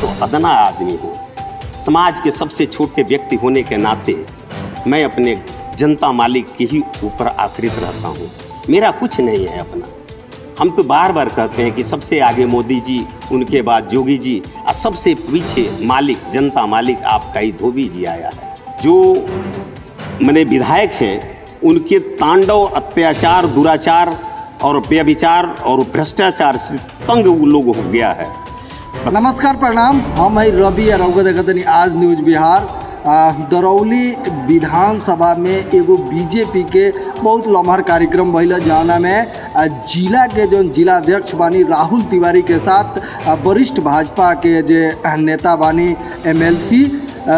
तो अदना आदमी हूँ। समाज के सबसे छोटे व्यक्ति होने के नाते मैं अपने जनता मालिक के ही ऊपर आश्रित रहता हूँ। मेरा कुछ नहीं है अपना। हम तो बार बार कहते हैं कि सबसे आगे मोदी जी, उनके बाद योगी जी और सबसे पीछे मालिक, जनता मालिक आपका ही धोबी जी आया है। जो मैंने विधायक हैं उनके तांडव, अत्याचार, दुराचार और व्यभिचार और भ्रष्टाचार से तंग वो लोग हो गया है। नमस्कार, प्रणाम। हम है रवि रउआ देखतनी आज न्यूज बिहार। दरौली विधानसभा में एगो बीजेपी के बहुत लम्हर कार्यक्रम भइल, जौना में जिला के जो जिलाध्यक्ष बानी राहुल तिवारी के साथ वरिष्ठ भाजपा के जे नेता बानी MLC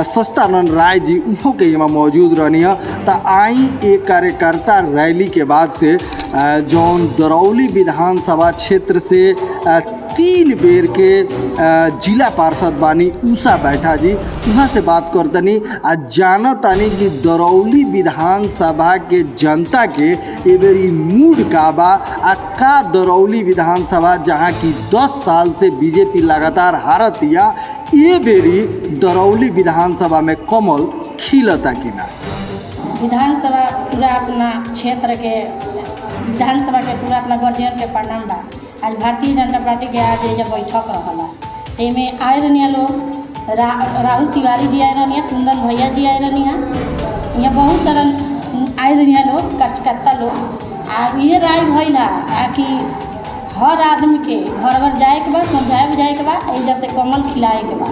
सस्तानंद राय जी उनको के यहाँ मौजूद रहनी है। तो आई एक कार्यकर्ता रैली के बाद से जौन दरौली विधानसभा क्षेत्र से 3 बेर के जिला पार्षद बानी उषा बैठा जी, वहाँ से बात करतनी आ जानतानी कि दरौली विधानसभा के जनता के ए बेरी मूड का बा आ का दरौली विधानसभा जहाँ की 10 साल से बीजेपी लगातार हारतिया, ये बेरी दरौली विधानसभा में कमल खिलता कि ना। विधानसभा पूरा अपना क्षेत्र के विधानसभा के पूरा अपना गर्जियन के प्रणाम बा। आज भारतीय जनता पार्टी के आज एजा बैठक रहला, एमे आए रहनी लोग राहुल तिवारी जी आए रहनी, कुंदन भैया जी आए रहनी, यहाँ बहुत सारा आए रहनी लोग, कार्यकर्ता लोग। आ ये राय भइल कि हर आदमी के घर घर जाए के बा, समझाए बुझाए के बा, एजा से कमल खिलाए के बा।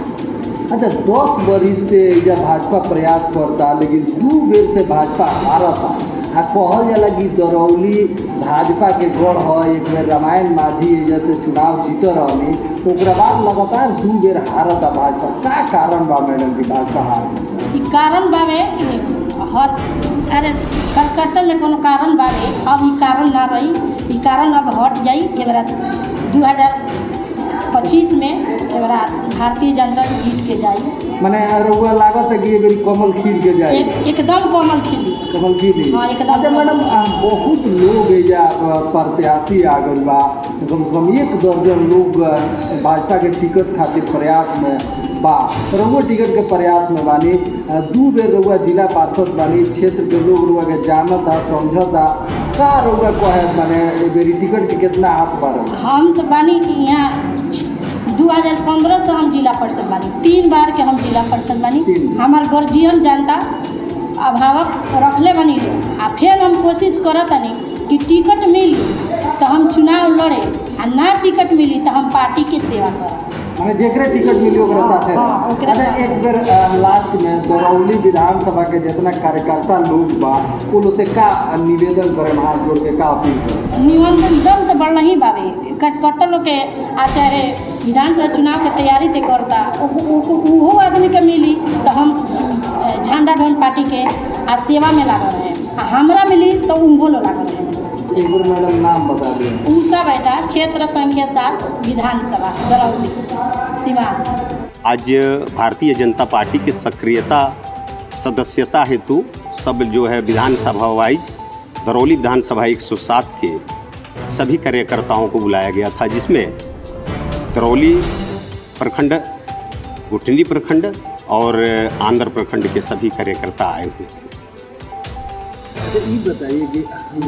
अच्छा, 10 बरिस से एजा भाजपा प्रयास करता, लेकिन 2 बेर से भाजपा हारता। आ कहल जाला कि दरौली भाजपा के गढ़ है। एक बेर रामायण माझी जैसे चुनाव जीत रहनी, तो ओकरा बाद लगातार 2 बेर हारता भाजपा। का कारण बा मैडम कि भाजपा हार? ई कारण बावे हर अरे कार्यकर्ता में कोनो कारण बावे, अब ई कारण ना रही, ई कारण अब हट जाई। एबरा 2025 में एबरा भारतीय जनता जीत के जाई। माने रउआ लागत है कि ये बेरी कमल खिल के जाए? एकदम कमल खिली, कमल खिली। हाँ, एकदम। अच्छा मैडम, बहुत लोग एजा प्रत्याशी आ गए बा, कम से कम 1 दर्जन लोग भाजपा के टिकट खातिर प्रयास में बा। रउआ टिकट के प्रयास में बानी, 2 बेर रउआ जिला पार्षद बानी, क्षेत्र के लोग रउआ के जानता समझता। का रउआ कहे माने ए बेरी टिकट के कितना आस बा? हम तो बानी कि यहाँ 2015 से हम जिला परिषद बानी, 3 बार के हम जिला परिषद बानी। हमार गर्जियन जनता अभावक रखले बनी लोग, आ फिर हम कोशिश करतानी कि टिकट मिली तो हम चुनाव लड़े, आ ना टिकट मिली तो हम पार्टी के सेवा करब। माने जेकरे टिकट मिली ओकरा साथे। हाँ, ओकरा साथे। एक बेर लास्ट में दरौली विधानसभा के जितना कार्यकर्ता लोग बा उन से का निवेदन करे, हाथ जोड़ के का अपील करे? निवेदन तो बढ़ ही बावे कार्यकर्ता लोग के, आ चाहे विधानसभा चुनाव के तैयारी ते करता उहो आदमी के मिली तो हम झंडा ढोल पार्टी के आ सेवा में लागल रहे, आ हमरा मिली तो उनको लो लागल रहे। एक बार मैडम नाम बता दिए। उषा बैठा, क्षेत्र संख्या 7, विधानसभा दरौली सिवान। आज भारतीय जनता पार्टी की सक्रियता, सदस्यता हेतु सब जो है विधानसभा वाइज दरौली विधानसभा 107 के सभी कार्यकर्ताओं को बुलाया गया था, जिसमें दरौली प्रखंड, गुठनी प्रखंड और आंध्र प्रखंड के सभी कार्यकर्ता आए हुए थे। अच्छा, ये बताइए कि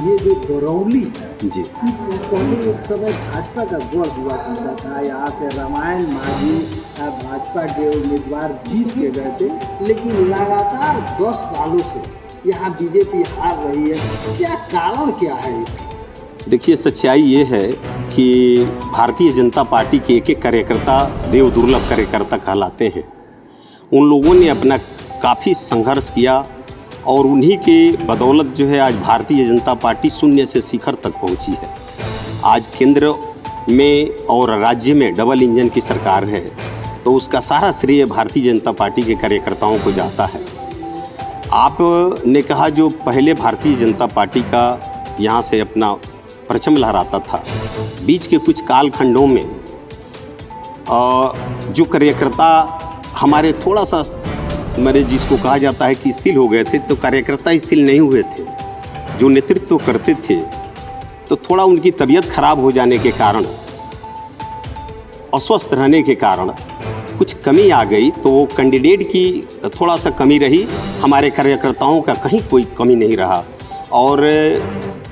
ये जो दरौली जी, पहले एक समय भाजपा का गढ़ हुआ करता था। यहाँ से रामायण माझी भाजपा के उम्मीदवार जीत के गए थे, लेकिन लगातार 10 सालों से यहाँ बीजेपी हार रही है। क्या कारण क्या है इसका? देखिए, सच्चाई ये है कि भारतीय जनता पार्टी के एक कार्यकर्ता देव दुर्लभ कार्यकर्ता कहलाते हैं। उन लोगों ने अपना काफ़ी संघर्ष किया और उन्हीं के बदौलत जो है आज भारतीय जनता पार्टी शून्य से शिखर तक पहुंची है। आज केंद्र में और राज्य में डबल इंजन की सरकार है, तो उसका सारा श्रेय भारतीय जनता पार्टी के कार्यकर्ताओं को जाता है। आपने कहा जो पहले भारतीय जनता पार्टी का यहाँ से अपना परचम लहराता था, बीच के कुछ कालखंडों में जो कार्यकर्ता हमारे थोड़ा सा मेरे जिसको कहा जाता है कि स्थिर हो गए थे, तो कार्यकर्ता स्थिर नहीं हुए थे। जो नेतृत्व करते थे तो थोड़ा उनकी तबीयत खराब हो जाने के कारण, अस्वस्थ रहने के कारण कुछ कमी आ गई तो वो कैंडिडेट की थोड़ा सा कमी रही, हमारे कार्यकर्ताओं का कहीं कोई कमी नहीं रहा। और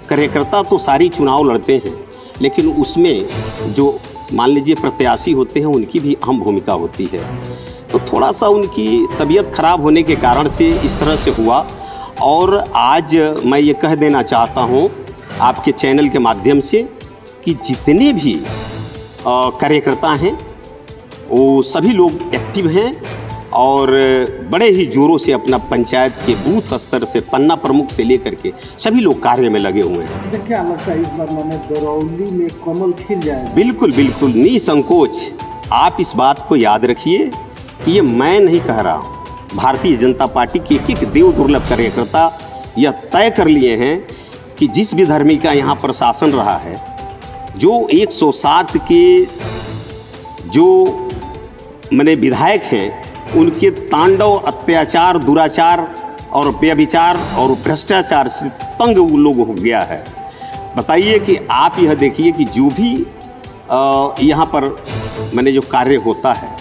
कार्यकर्ता तो सारी चुनाव लड़ते हैं, लेकिन उसमें जो मान लीजिए प्रत्याशी होते हैं उनकी भी अहम भूमिका होती है। तो थोड़ा सा उनकी तबीयत खराब होने के कारण से इस तरह से हुआ। और आज मैं ये कह देना चाहता हूँ आपके चैनल के माध्यम से कि जितने भी कार्यकर्ता हैं वो सभी लोग एक्टिव हैं और बड़े ही जोरों से अपना पंचायत के बूथ स्तर से पन्ना प्रमुख से लेकर के सभी लोग कार्य में लगे हुए हैं। क्या लगता है इस बार मैंने दरौली में कमल खिल जाएगा? बिल्कुल बिल्कुल निसंकोच। आप इस बात को याद रखिए कि ये मैं नहीं कह रहा हूँ, भारतीय जनता पार्टी के एक देव दुर्लभ कार्यकर्ता यह तय कर लिए हैं कि जिस भी धर्मी का यहाँ प्रशासन रहा है, जो 107 के जो मैंने विधायक हैं उनके तांडव अत्याचार दुराचार और व्यभिचार और भ्रष्टाचार से तंग वो लोग हो गया है। बताइए कि आप यह देखिए कि जो भी यहाँ पर मैंने जो कार्य होता है,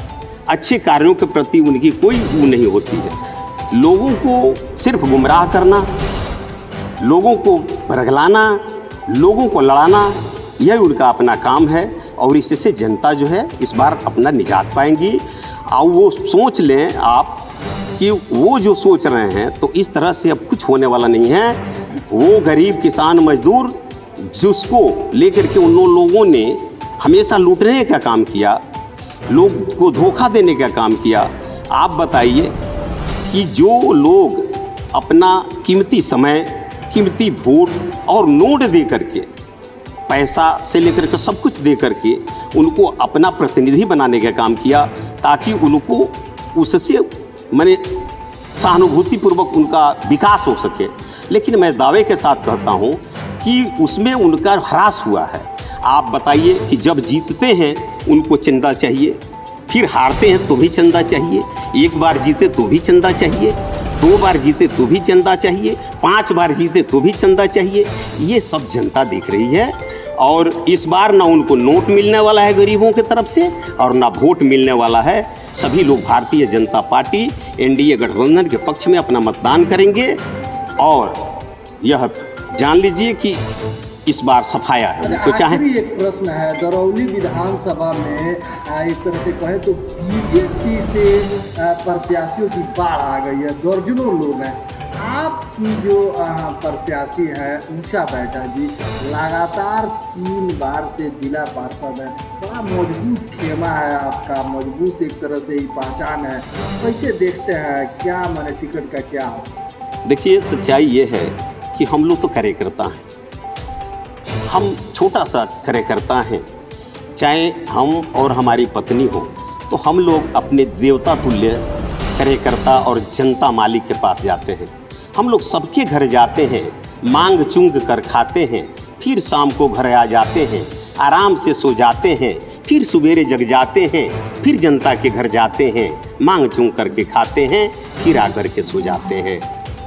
अच्छे कार्यों के प्रति उनकी कोई वो नहीं होती है। लोगों को सिर्फ गुमराह करना, लोगों को भड़कलाना, लोगों को लड़ाना, यही उनका अपना काम है। और इससे जनता जो है इस बार अपना निजात पाएंगी। और वो सोच लें आप कि वो जो सोच रहे हैं तो इस तरह से अब कुछ होने वाला नहीं है। वो गरीब किसान मजदूर जिसको लेकर के उन लोगों ने हमेशा लूटने का काम किया, लोग को धोखा देने का काम किया। आप बताइए कि जो लोग अपना कीमती समय, कीमती वोट और नोट दे करके, पैसा से लेकर के सब कुछ दे करके उनको अपना प्रतिनिधि बनाने का काम किया ताकि उनको उससे मैंने सहानुभूतिपूर्वक उनका विकास हो सके। लेकिन मैं दावे के साथ कहता हूँ कि उसमें उनका ह्रास हुआ है। आप बताइए कि जब जीतते हैं उनको चंदा चाहिए, फिर हारते हैं तो भी चंदा चाहिए, एक बार जीते तो भी चंदा चाहिए, 2 बार जीते तो भी चंदा चाहिए, 5 बार जीते तो भी चंदा चाहिए। ये सब जनता देख रही है। और इस बार ना उनको नोट मिलने वाला है गरीबों की तरफ से और ना वोट मिलने वाला है। सभी लोग भारतीय जनता पार्टी एनडीए गठबंधन के पक्ष में अपना मतदान करेंगे। और यह जान लीजिए कि इस बार सफाया है। तो चाहे एक प्रश्न है, दरौली विधानसभा में इस तरह से कहें तो बीजेपी से प्रत्याशियों की बाढ़ आ गई है, दर्जनों लोग हैं। आपकी जो प्रत्याशी है ऊंचा बैठा जी, लगातार 3 बार से जिला पार्षद है, बड़ा मजबूत खेमा है आपका, मजबूत एक तरह से ही पहचान है। कैसे देखते हैं, क्या माने टिकट का क्या? देखिए सच्चाई ये है कि हम लोग तो कार्यकर्ता हैं, हम छोटा सा कार्यकर्ता हैं। चाहे हम और हमारी पत्नी हो तो हम लोग अपने देवता तुल्य कार्यकर्ता और जनता मालिक के पास जाते हैं। हम लोग सबके घर जाते हैं, मांग चुंग कर खाते हैं, फिर शाम को घर आ जाते हैं, आराम से सो जाते हैं, फिर सवेरे जग जाते हैं, फिर जनता के घर जाते हैं, मांग चुंग करके खाते हैं, फिर आकर के सो जाते हैं,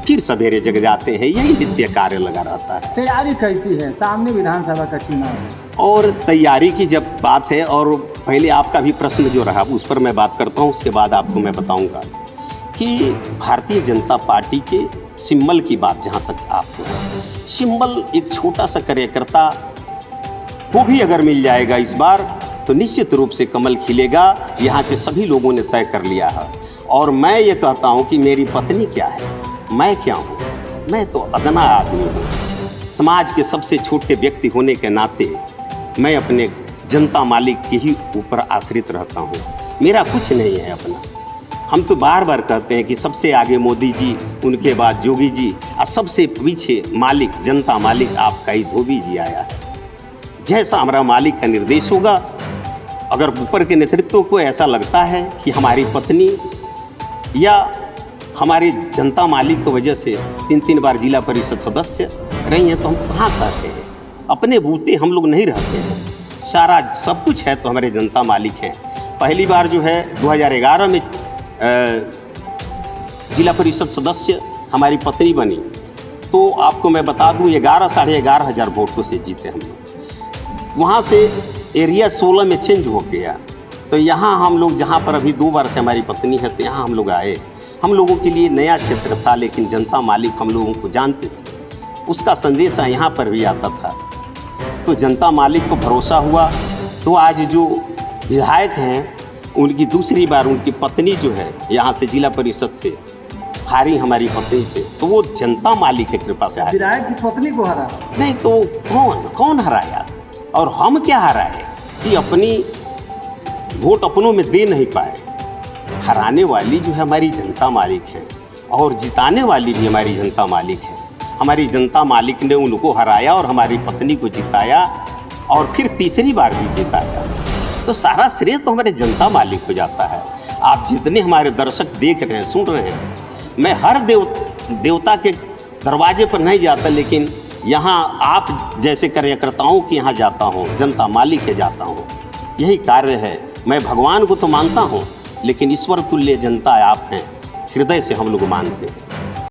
फिर सवेरे जग जाते हैं। यही नित्य कार्य लगा रहता है। तैयारी कैसी है? सामने विधानसभा का चुनाव है और तैयारी की जब बात है, और पहले आपका भी प्रश्न जो रहा उस पर मैं बात करता हूँ, उसके बाद आपको मैं बताऊँगा कि भारतीय जनता पार्टी के सिंबल की बात जहाँ तक आपको है, सिंबल एक छोटा सा कार्यकर्ता को भी अगर मिल जाएगा इस बार तो निश्चित रूप से कमल खिलेगा। यहाँ के सभी लोगों ने तय कर लिया है। और मैं ये कहता हूँ कि मेरी पत्नी क्या है, मैं क्या हूँ, मैं तो अदना आदमी हूँ। समाज के सबसे छोटे व्यक्ति होने के नाते मैं अपने जनता मालिक के ही ऊपर आश्रित रहता हूँ। मेरा कुछ नहीं है अपना। हम तो बार बार कहते हैं कि सबसे आगे मोदी जी, उनके बाद जोगी जी और सबसे पीछे मालिक, जनता मालिक आपका ही धोबी जी आया है। जैसा हमारा मालिक का निर्देश होगा, अगर ऊपर के नेतृत्व को ऐसा लगता है कि हमारी पत्नी या हमारे जनता मालिक की वजह से 3 बार जिला परिषद सदस्य रही हैं तो हम कहाँ करते हैं? अपने बूते हम लोग नहीं रहते हैं। सारा सब कुछ है तो हमारे जनता मालिक हैं। पहली बार जो है 2011 में जिला परिषद सदस्य हमारी पत्नी बनी, तो आपको मैं बता दूं 11 साढ़े 11 हज़ार वोटों से जीते हम लोग। वहाँ से एरिया 16 में चेंज हो गया, तो यहाँ हम लोग जहाँ पर अभी 2 बार से हमारी पत्नी है, तो यहाँ हम लोग आए। हम लोगों के लिए नया क्षेत्र था, लेकिन जनता मालिक हम लोगों को जानते थे, उसका संदेश यहाँ पर भी आता था। तो जनता मालिक को भरोसा हुआ, तो आज जो विधायक हैं उनकी दूसरी बार उनकी पत्नी जो है यहाँ से जिला परिषद से हारी, हमारी पत्नी से, तो वो जनता मालिक की कृपा से हारी। विधायक की पत्नी को हरा? नहीं तो कौन हराया? और हम क्या हराए कि अपनी वोट अपनों में दे नहीं पाए। हराने वाली जो है हमारी जनता मालिक है, और जिताने वाली भी हमारी जनता मालिक है। हमारी जनता मालिक ने उनको हराया और हमारी पत्नी को जिताया, और फिर तीसरी बार भी जिताया। तो सारा श्रेय तो हमारे जनता मालिक को जाता है। आप जितने हमारे दर्शक देख रहे हैं, सुन रहे हैं, मैं हर देवता के दरवाजे पर नहीं जाता, लेकिन यहाँ आप जैसे कार्यकर्ताओं के यहाँ जाता हूँ, जनता मालिक के जाता हूँ। यही कार्य है। मैं भगवान को तो मानता हूँ, लेकिन ईश्वर तुल्य जनता आप हैं, हृदय से हम लोग मानते हैं।